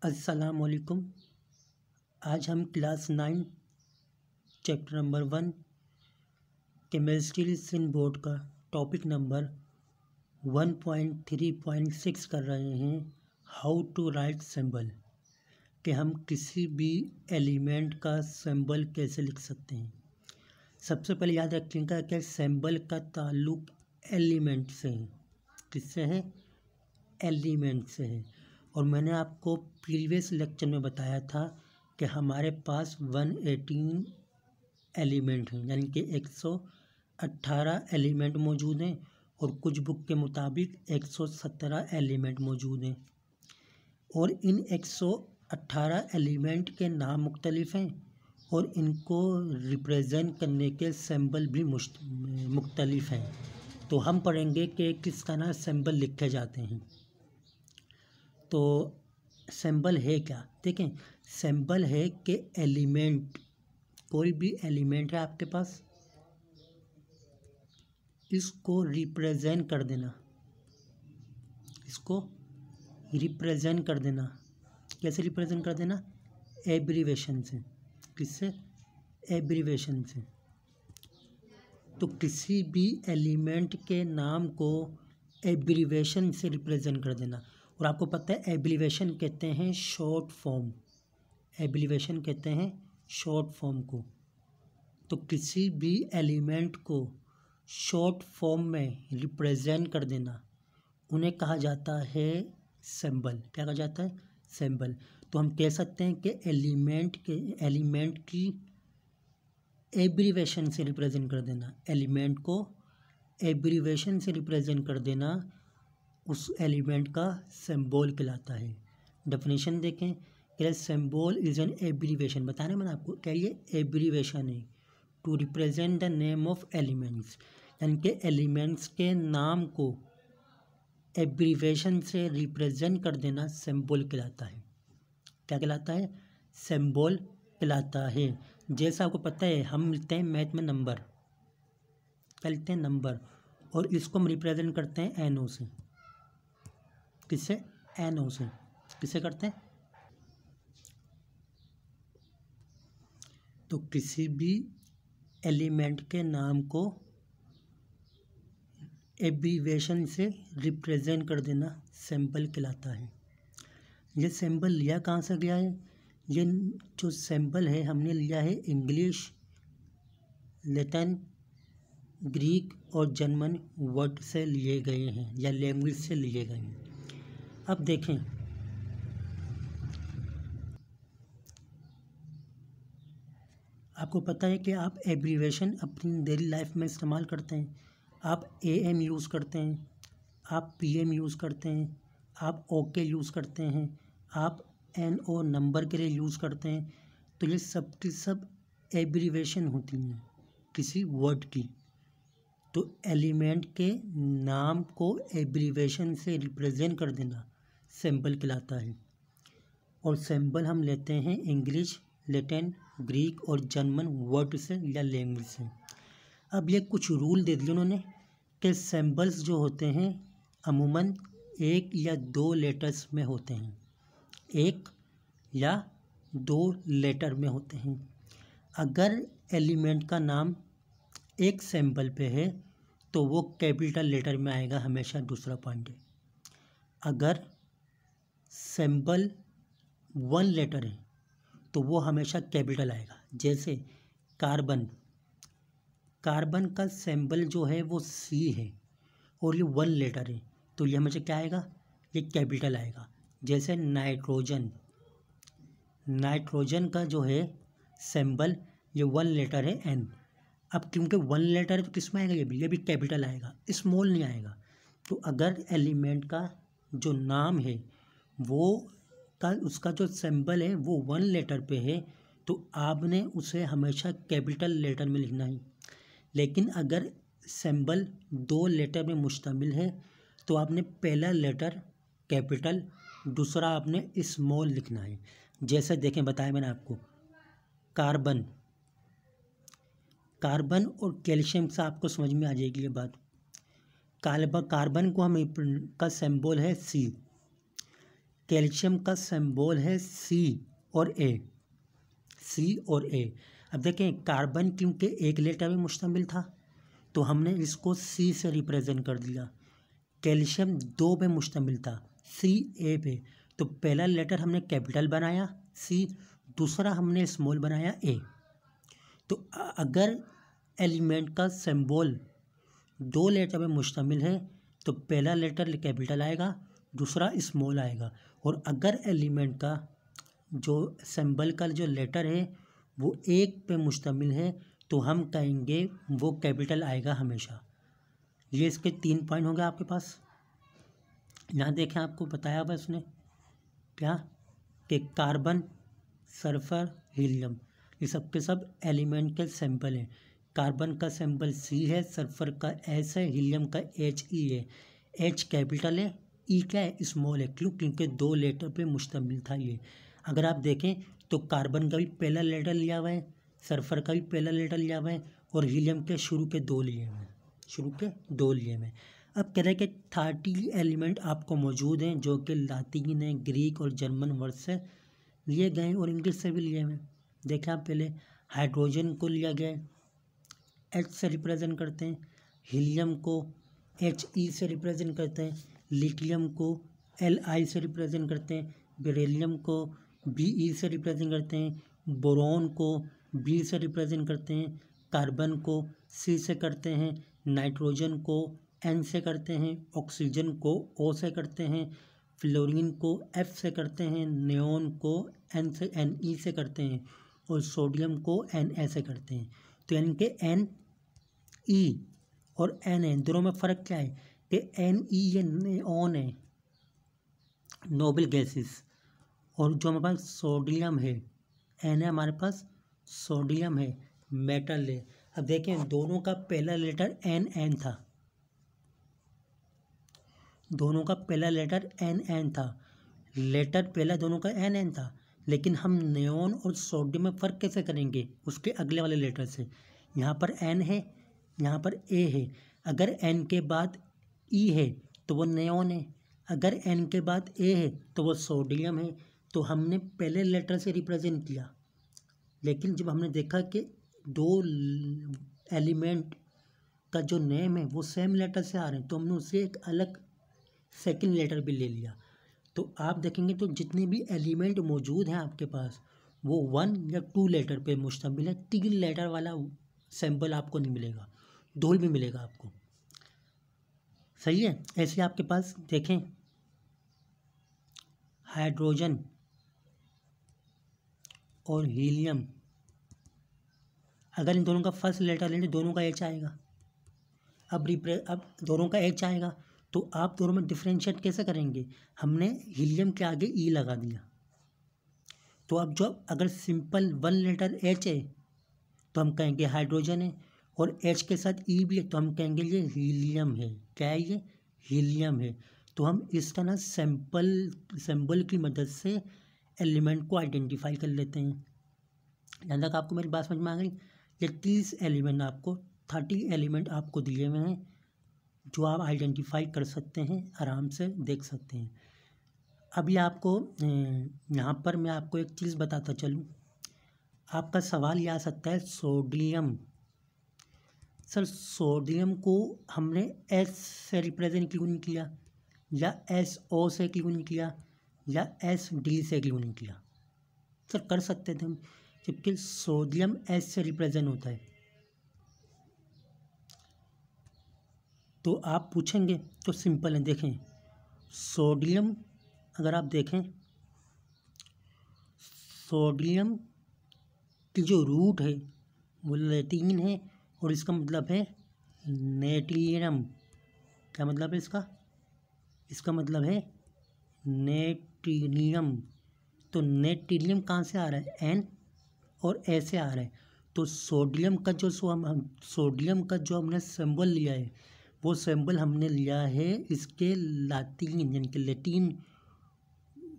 अस्सलाम वालेकुम। आज हम क्लास 9 चैप्टर नंबर 1 केमिस्ट्री सिन बोर्ड का टॉपिक नंबर 1.3.6 कर रहे हैं। हाउ टू राइट सिंबल, कि हम किसी भी एलिमेंट का सिंबल कैसे लिख सकते हैं। सबसे पहले याद रखिएगा कि सिंबल का ताल्लुक एलिमेंट से है। किससे है? एलिमेंट से है। और मैंने आपको प्रीवियस लेक्चर में बताया था कि हमारे पास 118 एलिमेंट हैं, यानी कि 118 एलिमेंट मौजूद हैं और कुछ बुक के मुताबिक 117 एलिमेंट मौजूद हैं। और इन 118 एलिमेंट के नाम मुख्तलिफ हैं और इनको रिप्रेजेंट करने के सिंबल भी मुख्तलिफ हैं। तो हम पढ़ेंगे कि किस तरह सिंबल लिखे जाते हैं। तो सिंबल है क्या? देखें, सिंबल है कि एलिमेंट, कोई भी एलिमेंट है आपके पास, इसको रिप्रेजेंट कर देना। इसको रिप्रेजेंट कर देना। कैसे रिप्रेजेंट कर देना? एब्रीवेशन से। किससे? एब्रीवेशन से। तो किसी भी एलिमेंट के नाम को एब्रीवेशन से रिप्रेजेंट कर देना। और आपको पता है एब्रीवेशन कहते हैं शॉर्ट फॉर्म। एब्रीवेशन कहते हैं शॉर्ट फॉर्म को। तो किसी भी एलिमेंट को शॉर्ट फॉर्म में रिप्रेजेंट कर देना, उन्हें कहा जाता है सिंबल। क्या कहा जाता है? सिंबल। तो हम कह सकते हैं कि एलिमेंट की एब्रीवेशन से रिप्रेजेंट कर देना। एलिमेंट को एब्रीवेशन से रिप्रेजेंट कर देना उस एलिमेंट का सिंबल कहलाता है। डेफिनेशन देखें कि सिंबल इज एन एब्रीवेशन। बताना मैंने आपको, क्या ये एब्रीवेशन है to represent the name of elements, यानी कि एलिमेंट्स के नाम को एब्रीवेशन से रिप्रेजेंट कर देना सिंबल कहलाता है। क्या कहलाता है? सिंबल कहलाता है। जैसा आपको पता है हम लिखते हैं मैथ में नंबर, क्या लिखते हैं? नंबर। और इसको हम रिप्रेजेंट करते हैं एनओ से। किससे? एनओ से। किससे करते हैं? तो किसी भी एलिमेंट के नाम को एब्रीवेशन से रिप्रेजेंट कर देना सिंबल कहलाता है। ये सिंबल लिया कहाँ से गया है? ये जो सिंबल है हमने लिया है इंग्लिश, लैटिन, ग्रीक और जर्मन वर्ड से लिए गए हैं या लैंग्वेज से लिए गए हैं। अब देखें, आपको पता है कि आप एब्रीवेशन अपनी डेली लाइफ में इस्तेमाल करते हैं। आप AM यूज़ करते हैं, आप PM यूज़ करते हैं, आप OK यूज़ करते हैं, आप NO नंबर के लिए यूज़ करते हैं। तो ये सब की सब एब्रीवेशन होती हैं किसी वर्ड की। तो एलिमेंट के नाम को एब्रीवेशन से रिप्रेजेंट कर देना सिंबल कहलाता है। और सिंबल हम लेते हैं इंग्लिश, लैटिन, ग्रीक और जर्मन वर्ड से या लैंग्वेज से। अब ये कुछ रूल दे दिए उन्होंने कि सिंबल्स जो होते हैं अमूमन 1 या 2 लेटर्स में होते हैं। 1 या 2 लेटर में होते हैं। अगर एलिमेंट का नाम एक सिंबल पे है तो वो कैपिटल लेटर में आएगा हमेशा। दूसरा पॉइंट है, अगर सिंबल 1 लेटर है तो वो हमेशा कैपिटल आएगा। जैसे कार्बन, कार्बन का सिंबल जो है वो C है और ये 1 लेटर है तो ये हमेशा क्या आएगा? ये कैपिटल आएगा। जैसे नाइट्रोजन, नाइट्रोजन का जो है सिंबल ये 1 लेटर है N। अब क्योंकि 1 लेटर है तो किस में आएगा? ये भी कैपिटल आएगा, स्मॉल नहीं आएगा। तो अगर एलिमेंट का जो नाम है वो उसका जो सिंबल है वो 1 लेटर पे है तो आपने उसे हमेशा कैपिटल लेटर में लिखना है। लेकिन अगर सिंबल 2 लेटर में मुश्तमिल है तो आपने पहला लेटर कैपिटल, दूसरा आपने स्मॉल लिखना है। जैसे देखें, बताया मैंने आपको, कार्बन, कार्बन और कैल्शियम से आपको समझ में आ जाएगी ये बात। कार्बन को हम का सिंबल है C, कैल्शियम का सिंबल है सी और ए, सी और ए। अब देखें कार्बन क्योंकि एक लेटर में मुश्तमिल था तो हमने इसको सी से रिप्रेजेंट कर दिया। कैल्शियम दो पे मुश्तमिल था, सी ए पे, तो पहला लेटर हमने कैपिटल बनाया सी, दूसरा हमने स्मॉल बनाया ए। तो अगर एलिमेंट का सिंबल दो लेटर पे मुश्तमिल है तो पहला लेटर कैपिटल आएगा, दूसरा स्मॉल आएगा। और अगर एलिमेंट का जो सिंबल का जो लेटर है वो एक पे मुश्तमिल है तो हम कहेंगे वो कैपिटल आएगा हमेशा। ये इसके 3 पॉइंट हो गए आपके पास। यहाँ देखें आपको बताया बस उसने क्या कि कार्बन, सल्फर, हीलियम ये सब के सब एलिमेंट के सिंबल हैं। कार्बन का सिंबल सी है, सल्फर का एस है, हीलियम का एच ई है। एच कैपिटल है, ई क्या है स्मॉल है, क्यों? क्योंकि दो लेटर पे मुश्तमिल था ये। अगर आप देखें तो कार्बन का भी पहला लेटर लिया हुआ है, सल्फर का भी पहला लेटर लिया हुआ है और हीलियम के शुरू के दो लिए हुए हैं, शुरू के दो लिए हुए हैं। अब कह रहे हैं कि 30 एलिमेंट आपको मौजूद हैं जो कि लातीन है, ग्रीक और जर्मन वर्ड से लिए गए हैं और इंग्लिश से भी लिए हुए हैं। देखें आप पहले हाइड्रोजन को लिया गया है, एच से रिप्रेजेंट करते हैं, हीलियम को एच ई से रिप्रेजेंट करते हैं, लिथियम को एल आई से रिप्रेजेंट करते हैं, बेरिलियम को बी ई से रिप्रेजेंट करते हैं, बोरॉन को बी से रिप्रेजेंट करते हैं, कार्बन को सी से करते हैं, नाइट्रोजन को एन से करते हैं, ऑक्सीजन को ओ से करते हैं, फ्लोरीन को एफ से करते हैं, नियोन को एन से एन ई से करते हैं और सोडियम को एन ए से करते हैं। तो यानी कि एन ई और एन ए दोनों में फ़र्क क्या है कि एन ई ये नियोन है, नोबल गैसेस, और जो हमारे पास सोडियम है एन है हमारे पास सोडियम है, मेटल है। अब देखें दोनों का पहला लेटर एन एन था, दोनों का पहला लेटर एन एन था, लेटर पहला दोनों का एन एन था, लेकिन हम नियोन और सोडियम में फ़र्क कैसे करेंगे उसके अगले वाले लेटर से। यहाँ पर एन है, यहाँ पर ए है, अगर एन के बाद ई है तो वो नियोन है, अगर एन के बाद ए है तो वो सोडियम है। तो हमने पहले लेटर से रिप्रेजेंट किया, लेकिन जब हमने देखा कि दो एलिमेंट का जो नेम है वो सेम लेटर से आ रहे हैं तो हमने उससे एक अलग सेकंड लेटर भी ले लिया। तो आप देखेंगे तो जितने भी एलिमेंट मौजूद हैं आपके पास वो 1 या 2 लेटर पे मुश्तमिल है, 3 लेटर वाला सिंबल आपको नहीं मिलेगा, 2 भी मिलेगा आपको। सही है। ऐसे आपके पास देखें हाइड्रोजन और हीलियम, अगर इन दोनों का फर्स्ट लेटर लेंगे दोनों का एच आएगा। अब दोनों का एच आएगा तो आप दोनों में डिफ्रेंशिएट कैसे करेंगे? हमने हीलियम के आगे ई लगा दिया, तो अब जो अगर सिंपल 1 लेटर एच है तो हम कहेंगे हाइड्रोजन है, और एच के साथ ई भी है तो हम कहेंगे ये हीलियम है। क्या है ये? हीलियम है। तो हम इस तरह सिंबल की मदद से एलिमेंट को आइडेंटिफाई कर लेते हैं। यहाँ तक आपको मेरी बात समझ में आ गई? ये 30 एलिमेंट आपको दिए हुए हैं जो आप आइडेंटिफाई कर सकते हैं, आराम से देख सकते हैं। अभी आपको यहाँ पर मैं आपको एक चीज़ बताता चलूँ। आपका सवाल ये आ सकता है सोडियम, सर सोडियम को हमने एस से रिप्रेजेंट क्यों नहीं किया, या एस ओ से क्यों नहीं किया, या एस डी से क्यों नहीं किया? सर कर सकते थे हम, जबकि सोडियम एस से रिप्रेजेंट होता है। तो आप पूछेंगे तो सिंपल है, देखें सोडियम, अगर आप देखें सोडियम की जो रूट है वो लैटिन है और इसका मतलब है नेटियम। क्या मतलब है इसका? इसका मतलब है नेटिनियम। तो नेटिनियम कहाँ से आ रहा है? एन और ए से आ रहा है। तो सोडियम का जो सोडियम का जो हमने सिंबल लिया है वो सिंबल हमने लिया है इसके लातीन यानी कि लैटिन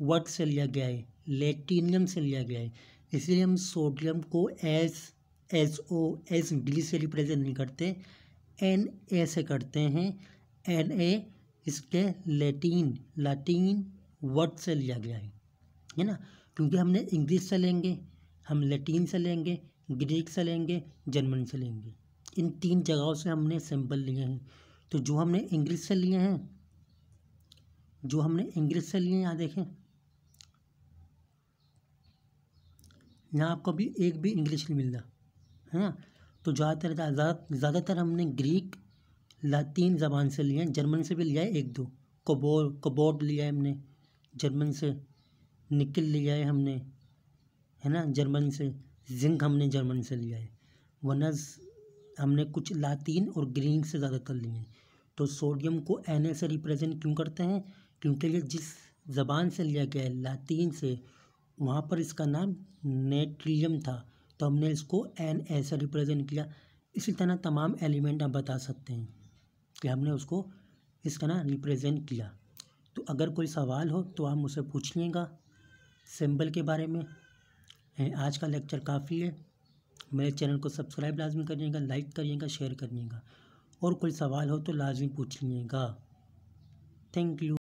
वर्ड से लिया गया है, लैटिनियम से लिया गया है। इसलिए हम सोडियम को एस ओ एस डी से रिप्रेजेंट नहीं करते, एन ए से करते हैं। एन ए इसके लैटिन वर्ड से लिया गया है ना, क्योंकि हमने इंग्लिश से लेंगे, हम लैटिन से लेंगे, ग्रीक से लेंगे, जर्मन से लेंगे। इन 3 जगहों से हमने सिंबल लिए हैं। तो जो हमने इंग्लिश से लिए हैं, यहाँ देखें, यहाँ आपको भी एक भी इंग्लिश नहीं मिल रहा है ना। तो ज़्यादातर हमने ग्रीक लातीन ज़बान से लिए हैं, जर्मन से भी लिया है 1-2, कबोर्ड लिया है हमने जर्मन से, निकल लिया है हमने, है ना, जर्मन से, जिंक हमने जर्मन से लिया है, वरना हमने कुछ लातीन और ग्रीक से ज़्यादातर लिए हैं। तो सोडियम को Na से रिप्रेजेंट क्यों करते हैं? क्योंकि ये जिस ज़बान से लिया गया है, लातीन से, वहाँ पर इसका नाम नेट्रियम था, तो हमने इसको Na से रिप्रेजेंट किया। इसी तरह तमाम एलिमेंट आप बता सकते हैं कि हमने उसको इसका ना रिप्रेजेंट किया। तो अगर कोई सवाल हो तो आप मुझसे पूछिएगा सिंबल के बारे में। आज का लेक्चर काफ़ी है। मेरे चैनल को सब्सक्राइब लाजमी करिएगा, लाइक करिएगा, शेयर करिएगा, और कोई सवाल हो तो लाजमी पूछिएगा। Thank you.